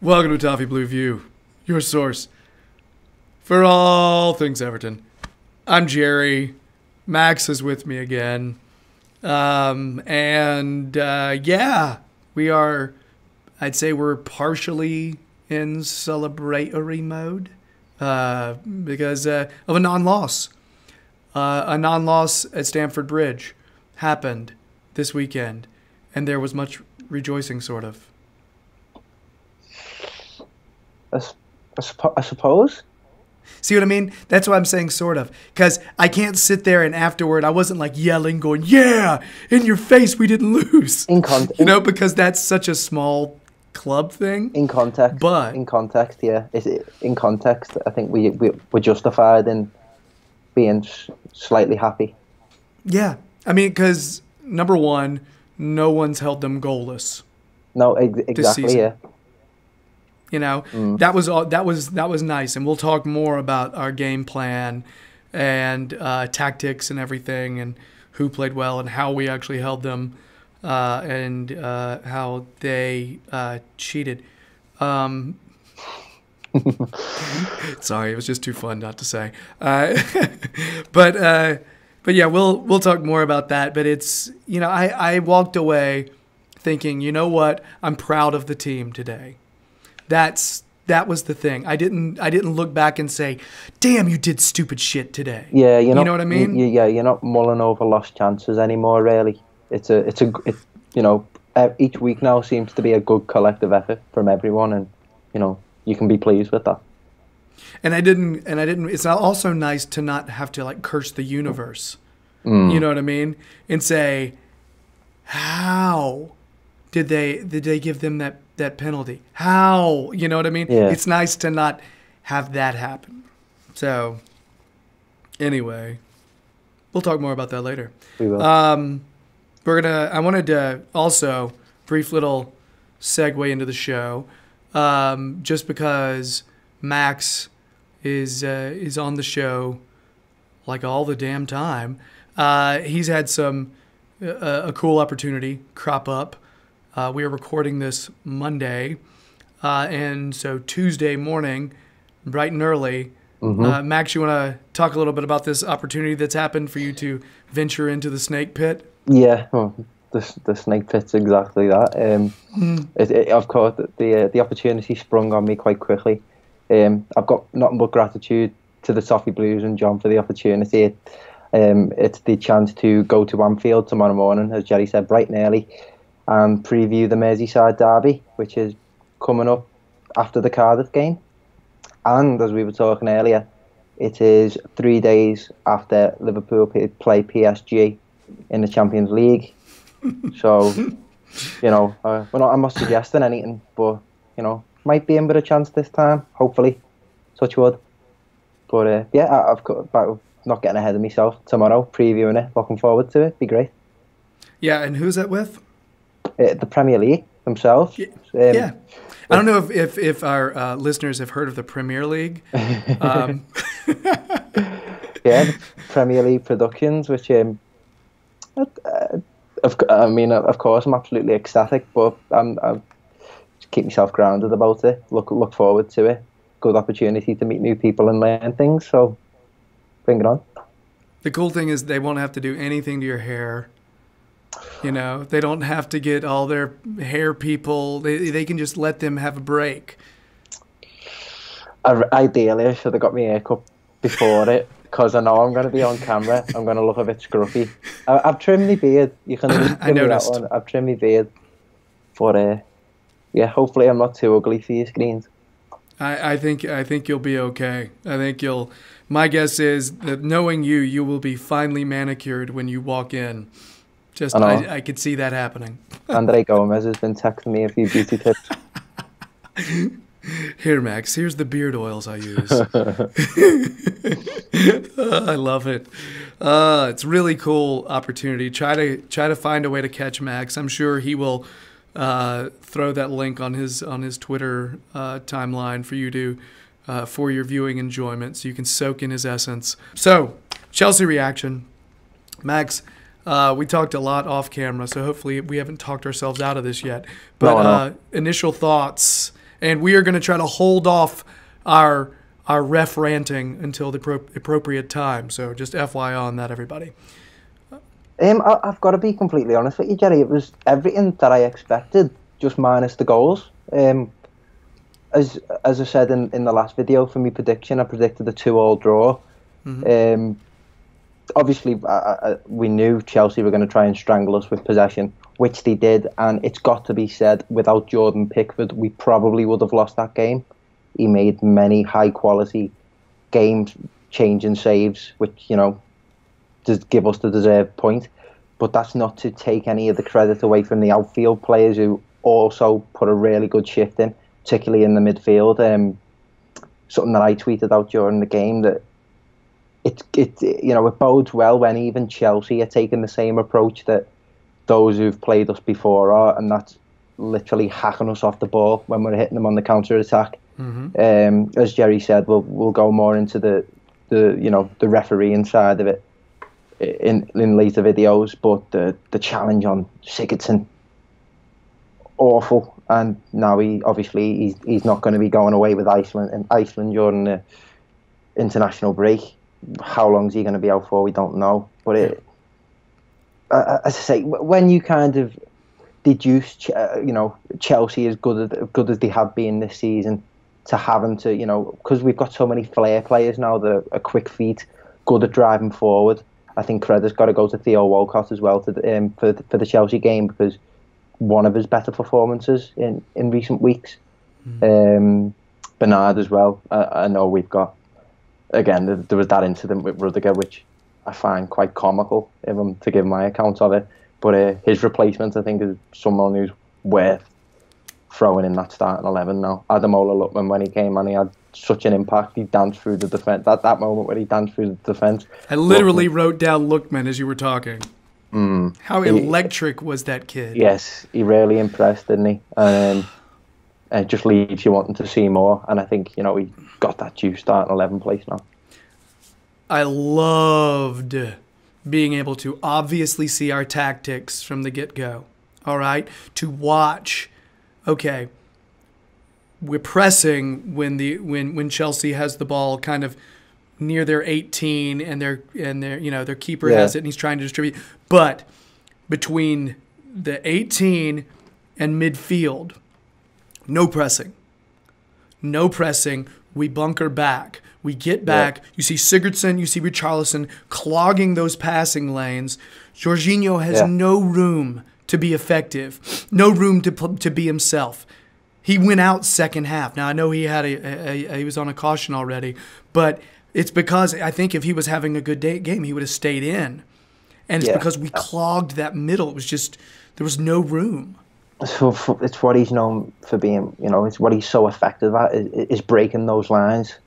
Welcome to Toffee Blue View, your source for all things Everton. I'm Gerry. Max is with me again. Yeah, we are, I'd say we're partially in celebratory mode because of a non-loss. A non-loss at Stamford Bridge happened this weekend, and there was much rejoicing, sort of. I suppose. See what I mean? That's why I'm saying sort of. Because I can't sit there and afterward, I wasn't like yelling, going, yeah, in your face, we didn't lose. Because that's such a small club thing. In context. But in context, yeah. In context, I think we're justified in being slightly happy. Yeah. I mean, because, number one, no one's held them goalless. No, exactly, yeah. You know, that was nice, and we'll talk more about our game plan and tactics and everything, and who played well and how we actually held them, and how they cheated. Sorry, it was just too fun not to say. But yeah, we'll talk more about that. But it's, you know, I walked away thinking, you know what, I'm proud of the team today. That was the thing. I didn't look back and say, "Damn, you did stupid shit today." Yeah, you know what I mean. You're not mulling over lost chances anymore. Really, it's each week now seems to be a good collective effort from everyone, and you can be pleased with that. And I didn't. It's also nice to not have to like curse the universe. You know what I mean? And say, how did they give them that penalty? How? You know what I mean? Yeah. It's nice to not have that happen. So, anyway, we'll talk more about that later. We will. I wanted to also brief little segue into the show, just because Max is on the show like all the damn time. He's had a cool opportunity crop up. We are recording this Monday, and so Tuesday morning, bright and early. Max, you want to talk a little bit about this opportunity that's happened for you to venture into the snake pit? Yeah, well, the snake pit's exactly that. Of course, the opportunity sprung on me quite quickly. I've got nothing but gratitude to the Toffee Blues and John for the opportunity. It's the chance to go to Anfield tomorrow morning, as Gerry said, bright and early, and preview the Merseyside derby, which is coming up after the Cardiff game. And as we were talking earlier, it is 3 days after Liverpool play PSG in the Champions League. So, I'm not suggesting anything, but, might be in with a chance this time, hopefully. Touch wood. But, I've got about not getting ahead of myself tomorrow, previewing it, looking forward to it. Be great. Yeah, and who's that with? The Premier League themselves. Yeah. I don't know if our listeners have heard of the Premier League. Yeah, the Premier League Productions, which of course I'm absolutely ecstatic, but I just keep myself grounded about it. Look forward to it. Good opportunity to meet new people and learn things. So bring it on. The cool thing is they won't have to do anything to your hair. They don't have to get all their hair people. They can just let them have a break. Ideally, I should have got my hair cut before it, because I know I'm going to be on camera. I'm going to look a bit scruffy. I've trimmed my beard. You can I noticed. That one. I've trimmed my beard. But, hopefully I'm not too ugly for your screens. I think you'll be okay. My guess is that knowing you will be finely manicured when you walk in. I could see that happening. Andre Gomez has been texting me a few beauty tips. Here, Max, here's the beard oils I use. I love it. It's a really cool opportunity. Try to find a way to catch Max. I'm sure he will throw that link on his Twitter timeline for you to for your viewing enjoyment, so you can soak in his essence. So, Chelsea reaction, Max. We talked a lot off camera, so hopefully we haven't talked ourselves out of this yet. But no. Initial thoughts And we are going to try to hold off our ref ranting until the appropriate time. So just FYI on that, everybody. I've got to be completely honest with you, Gerry. It was everything that I expected, just minus the goals. As I said in the last video for my prediction, I predicted a 2-2 draw. Mm-hmm. Obviously, we knew Chelsea were going to try and strangle us with possession, which they did. And it's got to be said, without Jordan Pickford, we probably would have lost that game. He made many high-quality game-changing saves, which, you know, just give us the deserved point. But that's not to take any of the credit away from the outfield players who also put a really good shift in, particularly in the midfield. Something that I tweeted out during the game, that it bodes well when even Chelsea are taking the same approach that those who've played us before are, and that's literally hacking us off the ball when we're hitting them on the counter attack. Mm-hmm. As Gerry said, we'll go more into the refereeing side of it in later videos, but the challenge on Sigurdsson, awful. And now he's not going to be going away with Iceland during the international break. How long is he going to be out for? We don't know. But as I say, when you kind of deduce, Chelsea as good as they have been this season, to having to, because we've got so many flair players now that are quick feet, good at driving forward. I think credit's got to go to Theo Walcott as well for the Chelsea game, because one of his better performances in recent weeks. Bernard as well. I know we've got, again, there was that incident with Rudiger, which I find quite comical, if I'm to give my account of it. But his replacement, I think, is someone who's worth throwing in that starting 11 now. Ademola Lookman, when he came on, he had such an impact. He danced through the defence. That moment where he danced through the defence. I literally wrote down Lookman as you were talking. How electric was that kid? Yes, he really impressed, didn't he? And it just leaves you wanting to see more. And I think, he got that due starting 11 place now. I loved being able to obviously see our tactics from the get-go. All right? To watch, okay, we're pressing when Chelsea has the ball kind of near their 18 and their keeper has it and he's trying to distribute. But between the 18 and midfield, no pressing. No pressing. We bunker back. We get back. You see Sigurdsson, you see Richarlison clogging those passing lanes. Jorginho has no room to be effective. No room to be himself. He went out second half. Now I know he had he was on a caution already, but it's because I think if he was having a good game, he would have stayed in. And it's because we clogged that middle. It was just, there was no room. So it's what he's known for being, it's what he's so effective at, is breaking those lines.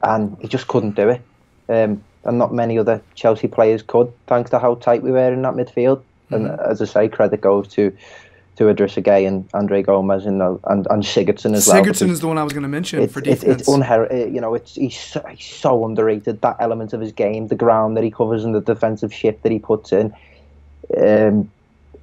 And he just couldn't do it. And not many other Chelsea players could, thanks to how tight we were in that midfield. Mm-hmm. And as I say, credit goes to Idrissa Gueye and Andre Gomez and Sigurdsson as well. Sigurdsson is the one I was going to mention for defense. He's so underrated. That element of his game, the ground that he covers and the defensive shift that he puts in,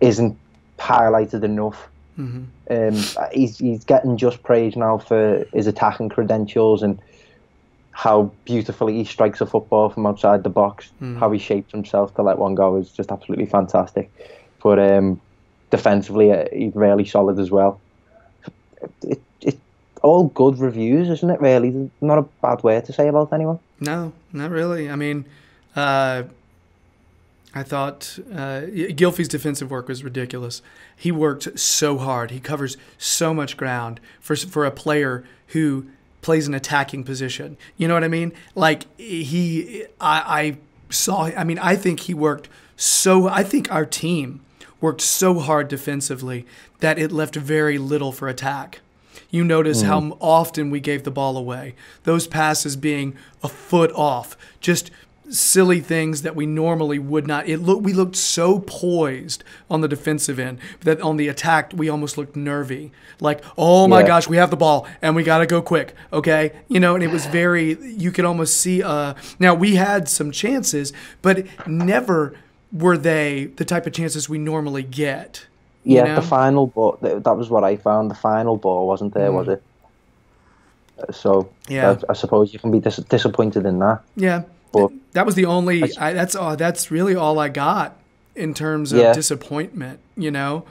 isn't highlighted enough. Mm-hmm. He's getting just praise now for his attacking credentials and how beautifully he strikes a football from outside the box. How he shapes himself to let one go is just absolutely fantastic. But defensively, he's really solid as well. It's all good reviews, isn't it, really? There's not a bad word to say about anyone. No, not really. I mean, I thought Gylfi's defensive work was ridiculous. He worked so hard. He covers so much ground for a player who plays an attacking position. You know what I mean? Like, I think our team worked so hard defensively that it left very little for attack. You notice how often we gave the ball away. Those passes being a foot off. Just silly things that we normally would not. We looked so poised on the defensive end that on the attack we almost looked nervy. Like, oh my gosh, we have the ball and we got to go quick, okay? And it was very, you could almost see, now we had some chances, but never were they the type of chances we normally get. The final ball, that was what I found. The final ball wasn't there, was it? So Yeah. I suppose you can be disappointed in that. Yeah. But That was the only. That's really all I got in terms of yeah, disappointment. You know,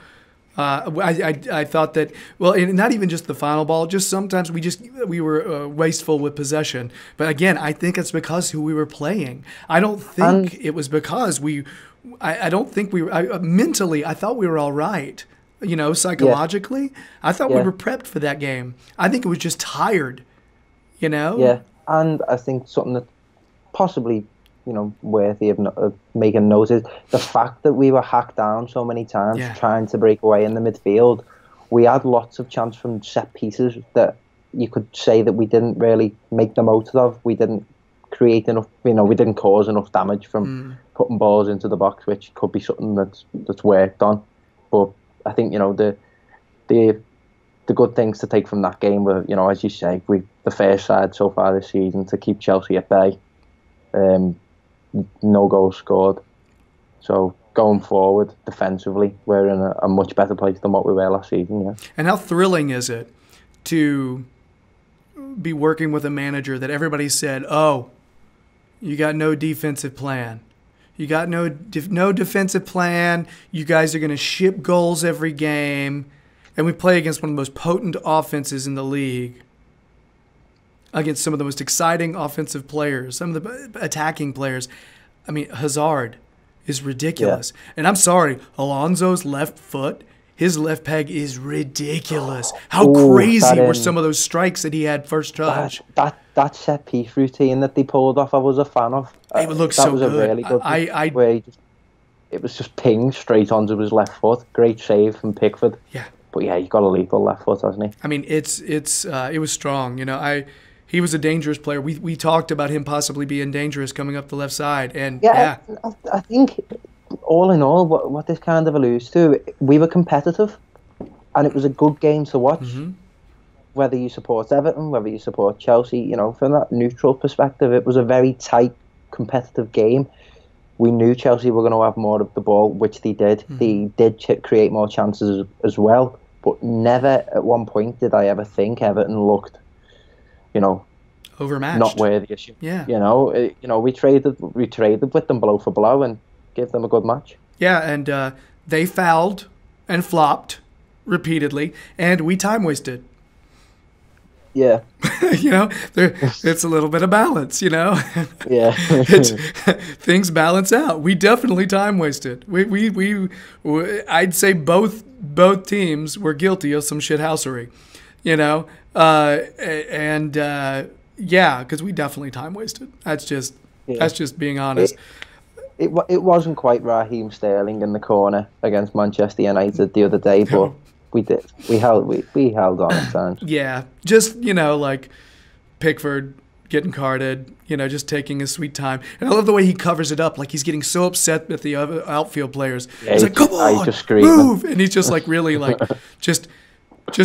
I thought that, well, and not even just the final ball. Just sometimes we were wasteful with possession. But again, I think it's because who we were playing. I don't think it was because we. I don't think we were mentally. I thought we were all right. You know, psychologically, I thought we were prepped for that game. I think it was just tired. You know. yeah, and I think something that possibly, worthy of making note is the fact that we were hacked down so many times trying to break away in the midfield. We had lots of chance from set pieces that you could say that we didn't really make the most of. We didn't create enough, we didn't cause enough damage from putting balls into the box, which could be something that's worked on. But I think, the good things to take from that game were, as you say, the first side so far this season to keep Chelsea at bay. No goals scored. So going forward, defensively, we're in a much better place than what we were last season. Yeah. And how thrilling is it to be working with a manager that everybody said, "Oh, you got no defensive plan. You got no defensive plan. You guys are going to ship goals every game." And we play against one of the most potent offenses in the league, against some of the most exciting offensive players, some of the attacking players. I mean, Hazard is ridiculous. Yeah. And I'm sorry, Alonso's left foot, his left peg is ridiculous. How crazy were some of those strikes that he had first touch? That set piece routine that they pulled off, I was a fan of. It looked so good. That was a really good where it was just pinged straight onto his left foot. Great save from Pickford. Yeah. But yeah, he got a lethal left foot, hasn't he? I mean, it was strong. He was a dangerous player. We talked about him possibly being dangerous coming up the left side, and I think all in all, what this kind of alludes to, we were competitive, and it was a good game to watch. Mm-hmm. Whether you support Everton, whether you support Chelsea, from that neutral perspective, it was a very tight, competitive game. We knew Chelsea were going to have more of the ball, which they did. Mm-hmm. They did create more chances as well, but never at one point did I ever think Everton looked, overmatched, not worthy. Yeah. We traded with them blow for blow and gave them a good match. Yeah, and they fouled and flopped repeatedly, and we time wasted. Yeah. It's a little bit of balance, Yeah. Things balance out. We definitely time wasted. I'd say both teams were guilty of some shithousery, because we definitely time wasted. That's just being honest. It wasn't quite Raheem Sterling in the corner against Manchester United the other day, but we did. We held on at times. Yeah, just like Pickford getting carded, just taking his sweet time. And I love the way he covers it up, like he's getting so upset at the other outfield players. Yeah, he's like, "Come on, just move!" And he's just like really like just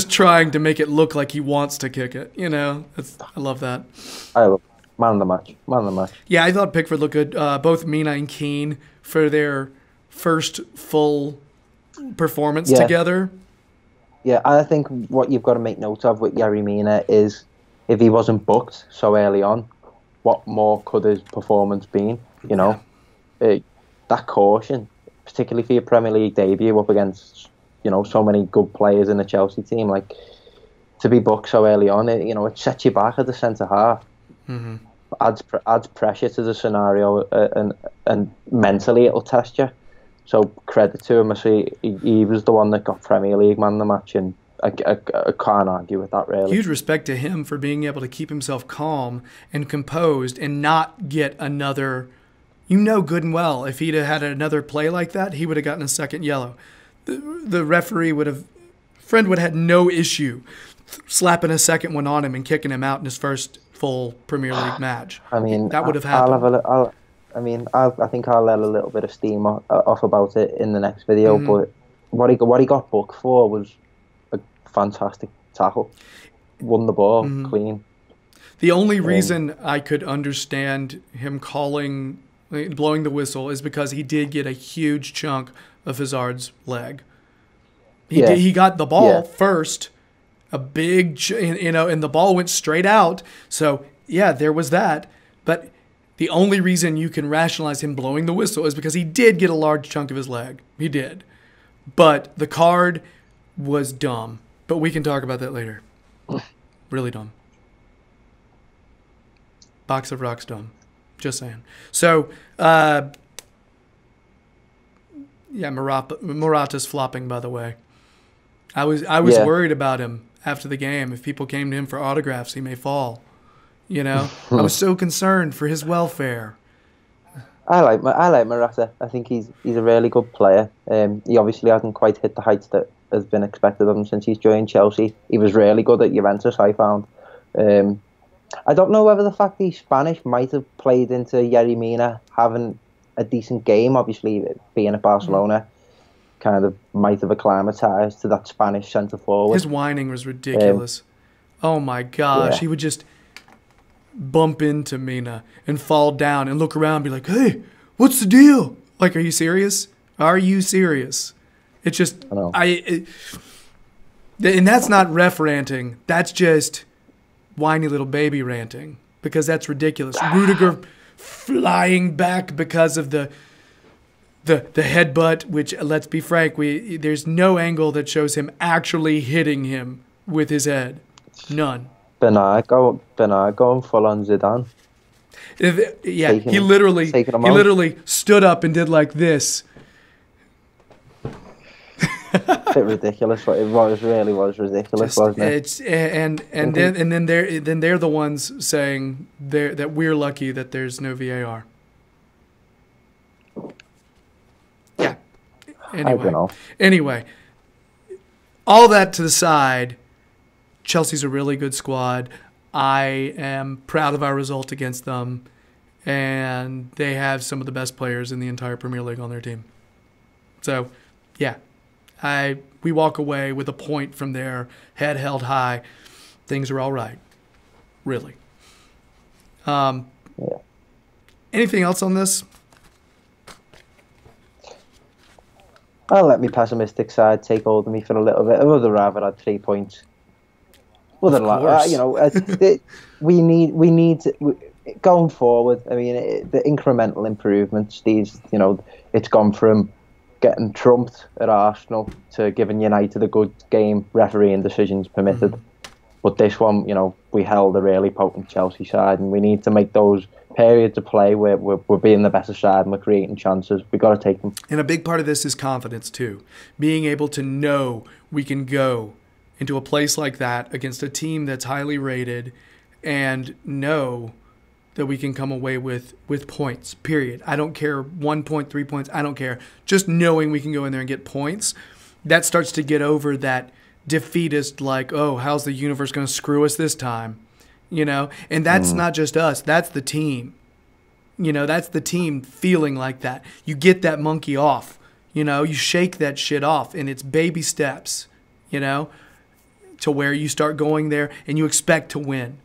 trying to make it look like he wants to kick it. I love that. I love man of the match. Yeah, I thought Pickford looked good. Both Mina and Keane for their first full performance together. Yeah, I think what you've got to make note of with Yerry Mina is if he wasn't booked so early on, what more could his performance been? That caution, particularly for your Premier League debut up against so many good players in the Chelsea team, like to be booked so early on, it sets you back at the centre half. Mm-hmm. Adds pressure to the scenario, and mentally it'll test you. So credit to him. I see he was the one that got Premier League man of the match, and I can't argue with that, really. Huge respect to him for being able to keep himself calm and composed and not get another. Good and well, if he'd have had another play like that, he would have gotten a second yellow. The referee would have had no issue slapping a second one on him and kicking him out in his first full Premier League match. I mean, that would have happened. I think I'll let a little bit of steam off about it in the next video. Mm-hmm. But what he got booked for was a fantastic tackle. Won the ball clean. The only reason I could understand him blowing the whistle is because he did get a huge chunk of Hazard's leg. He got the ball first, a big, and the ball went straight out. So, yeah, there was that. But the only reason you can rationalize him blowing the whistle is because he did get a large chunk of his leg. He did. But the card was dumb. But we can talk about that later. Really dumb. Box of rocks dumb. Just saying. So, Morata's flopping, by the way. I was worried about him after the game. If people came to him for autographs, he may fall. I was so concerned for his welfare. I like Morata. I think he's a really good player. He obviously hasn't quite hit the heights that has been expected of him since he's joined Chelsea. He was really good at Juventus, I found. I don't know whether the fact he's Spanish might have played into Gerry Mina having a decent game. Obviously, being at Barcelona kind of might have acclimatised to that Spanish centre forward. His whining was ridiculous. Oh my gosh, he would just bump into Mina and fall down and look around and be like, "Hey, what's the deal? Like, are you serious? Are you serious?" It's just, and that's not ref ranting. That's just whiny little baby ranting, because that's ridiculous. Rudiger flying back because of the headbutt, which, let's be frank, there's no angle that shows him actually hitting him with his head. None. Bernard going full on Zidane. He literally stood up and did like this. A bit ridiculous, but it really was ridiculous, wasn't it? Then they're the ones saying that we're lucky that there's no VAR. Yeah. Anyway, all that to the side, Chelsea's a really good squad. I am proud of our result against them, and they have some of the best players in the entire Premier League on their team. So, yeah. We walk away with a point from there, head held high. Things are all right. Really. Anything else on this? I'll let me pessimistic side take hold of me for a little bit. I would have rather had 3 points. We need to, going forward. I mean, the incremental improvements. It's gone from getting trumped at Arsenal to giving United a good game, refereeing decisions permitted. Mm-hmm. But this one, we held a really potent Chelsea side, and we need to make those periods of play where we're being the better side and we're creating chances. We've got to take them. And a big part of this is confidence too. Being able to know we can go into a place like that against a team that's highly rated and know that we can come away with points, period. I don't care, 1 point, 3 points, I don't care. Just knowing we can go in there and get points, that starts to get over that defeatist, like, oh, how's the universe going to screw us this time? And that's not just us, that's the team. That's the team feeling like that. You get that monkey off, you shake that shit off, and it's baby steps, to where you start going there and you expect to win.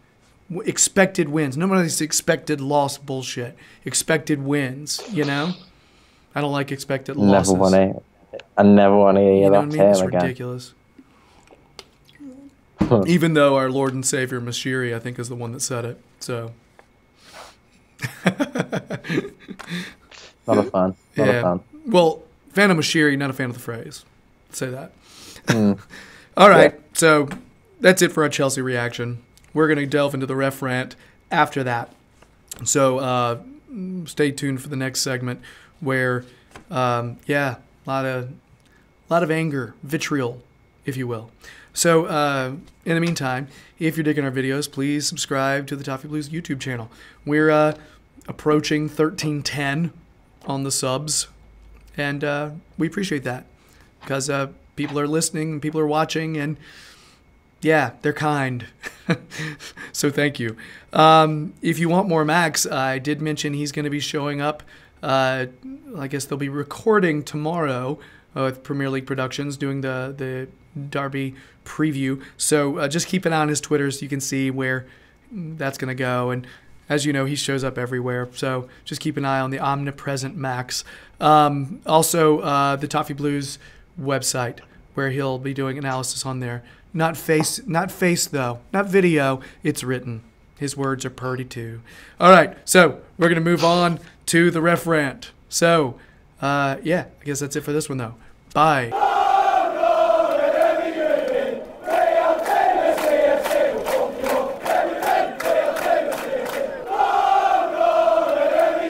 Expected wins. None of this expected loss bullshit. Expected wins, I don't like expected losses. I never want to hear that term It's again. Ridiculous. Even though our Lord and Savior Mashiri, I think, is the one that said it. So. Not a fan. Not a fan. Well, fan of Mashiri, not a fan of the phrase. Let's say that. All right. Yeah. So that's it for our Chelsea reaction. We're going to delve into the ref rant after that. So stay tuned for the next segment where, a lot of anger, vitriol, if you will. So in the meantime, if you're digging our videos, please subscribe to the Toffee Blues YouTube channel. We're approaching 1310 on the subs, and we appreciate that because people are listening, people are watching, and yeah, they're kind. So thank you. If you want more Max, I did mention he's going to be showing up. I guess they'll be recording tomorrow with Premier League Productions doing the Derby preview. So just keep an eye on his Twitter so you can see where that's going to go. And as you know, he shows up everywhere. So just keep an eye on the omnipresent Max. Also, the Toffee Blues website. where he'll be doing analysis on there. Not face though, not video. It's written. His words are purty too. All right, so we're gonna move on to the ref rant. So, yeah, I guess that's it for this one though. Bye.